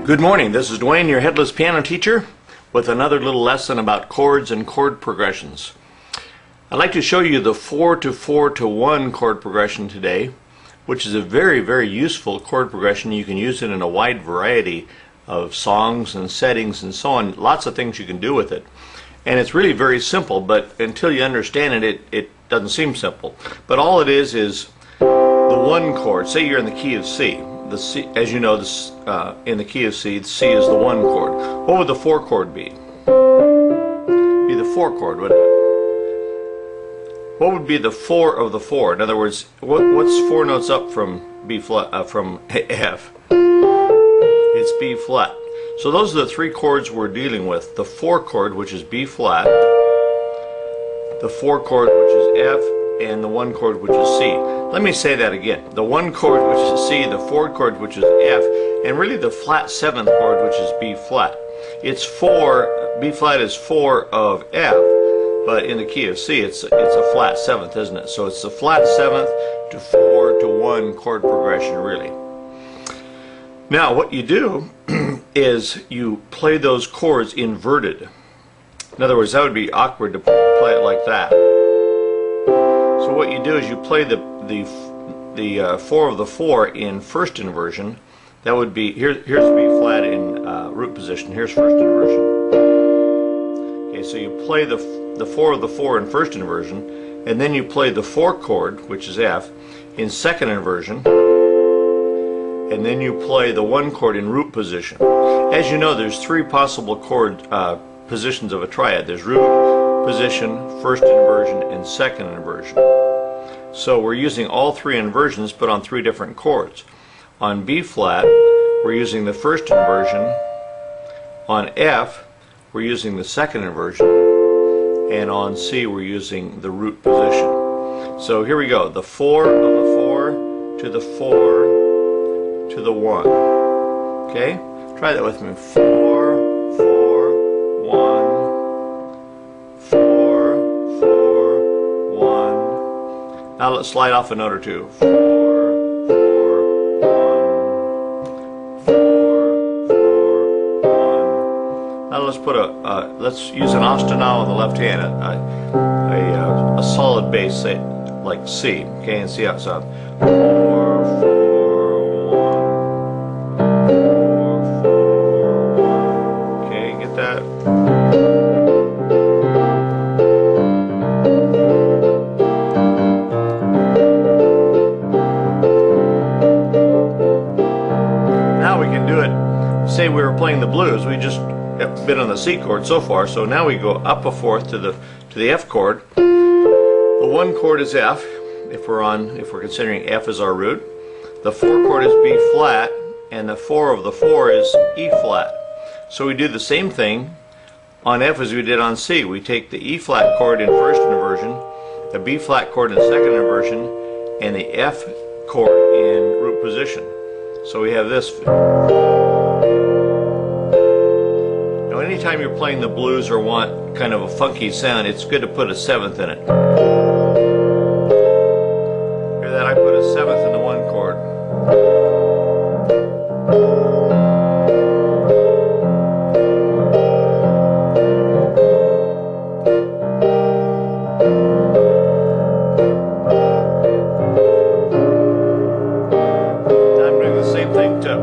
Good morning, this is Dwayne, your headless piano teacher, with another little lesson about chords and chord progressions. I'd like to show you the 4 to 4 to 1 chord progression today, which is a very useful chord progression. You can use it in a wide variety of songs and settings and so on. Lots of things you can do with it. And it's really very simple, but until you understand it, it doesn't seem simple. But all it is the one chord. Say you're in the key of C. The C, as you know, this, in the key of C, the C is the 1 chord. What would the 4 chord be? Be the 4 chord, wouldn't it? What would be the 4 of the 4? In other words, what's 4 notes up from B flat, from F? It's B flat. So those are the 3 chords we're dealing with. The 4 chord, which is B flat, the 4 chord, which is F, and the 1 chord, which is C. Let me say that again. The 1 chord, which is C, the 4 chord, which is F, and really the flat 7th chord, which is B flat. It's 4, B flat is 4 of F, but in the key of C, it's a flat 7th, isn't it? So it's the flat 7th to 4 to 1 chord progression, really. Now, what you do is you play those chords inverted. In other words, that would be awkward to play it like that. So what you do is you play the 4 of the 4 in first inversion. That would be, here's B flat in root position. Here's first inversion. Okay, so you play the 4 of the 4 in first inversion, and then you play the 4 chord, which is F, in second inversion, and then you play the 1 chord in root position. As you know, there's 3 possible chord positions of a triad. There's root position, first inversion, and second inversion. So we're using all 3 inversions but on 3 different chords. On B flat, we're using the first inversion. On F, we're using the second inversion. And on C, we're using the root position. So here we go. The 4 of the 4 to the 4 to the 1. Okay? Try that with me. 4, 4, 1. 4, 4, 1. Now let's slide off a note or two. 4, 4, 1. 4, 4, 1. Now let's put let's use an ostinale on the left hand, a solid bass, say, like C. Okay, and see how it sounds. 4, 4, 1. 4, 4, 1. Okay, get that? Say we were playing the blues, we just been on the C chord so far, so now we go up a fourth to the F chord. The 1 chord is F, if we're considering F as our root. The 4 chord is B flat, and the 4 of the 4 is E flat. So we do the same thing on F as we did on C. We take the E flat chord in first inversion, the B flat chord in second inversion, and the F chord in root position. So we have this. Now, anytime you're playing the blues or want kind of a funky sound, it's good to put a 7th in it. Hear that? I put a 7th in the 1 chord. Now I'm doing the same thing too.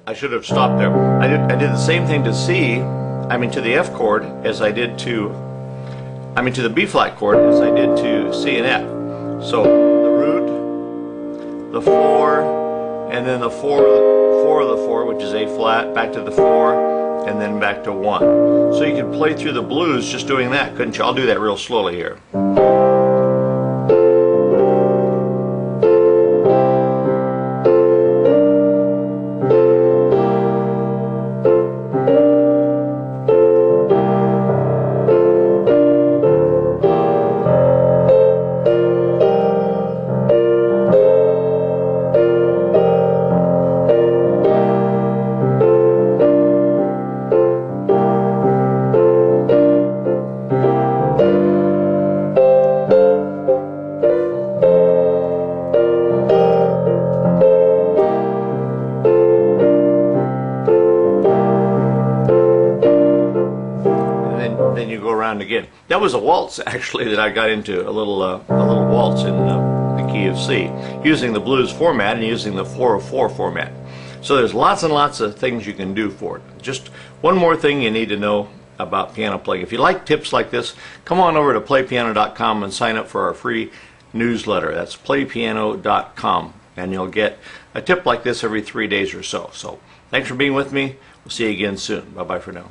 I should have stopped there. I did the same thing to C, to the F chord as I did to the B flat chord as I did to C and F. So the root, the 4, and then the 4 of the 4, which is A flat, back to the 4, and then back to 1. So you could play through the blues just doing that, couldn't you? I'll do that real slowly here. again. That was a waltz actually that I got into, a little waltz in the key of C, using the blues format and using the 4/4 format. So there's lots and lots of things you can do for it. Just one more thing you need to know about piano playing. If you like tips like this, come on over to playpiano.com and sign up for our free newsletter. That's playpiano.com, and you'll get a tip like this every 3 days or so. So thanks for being with me. We'll see you again soon. Bye-bye for now.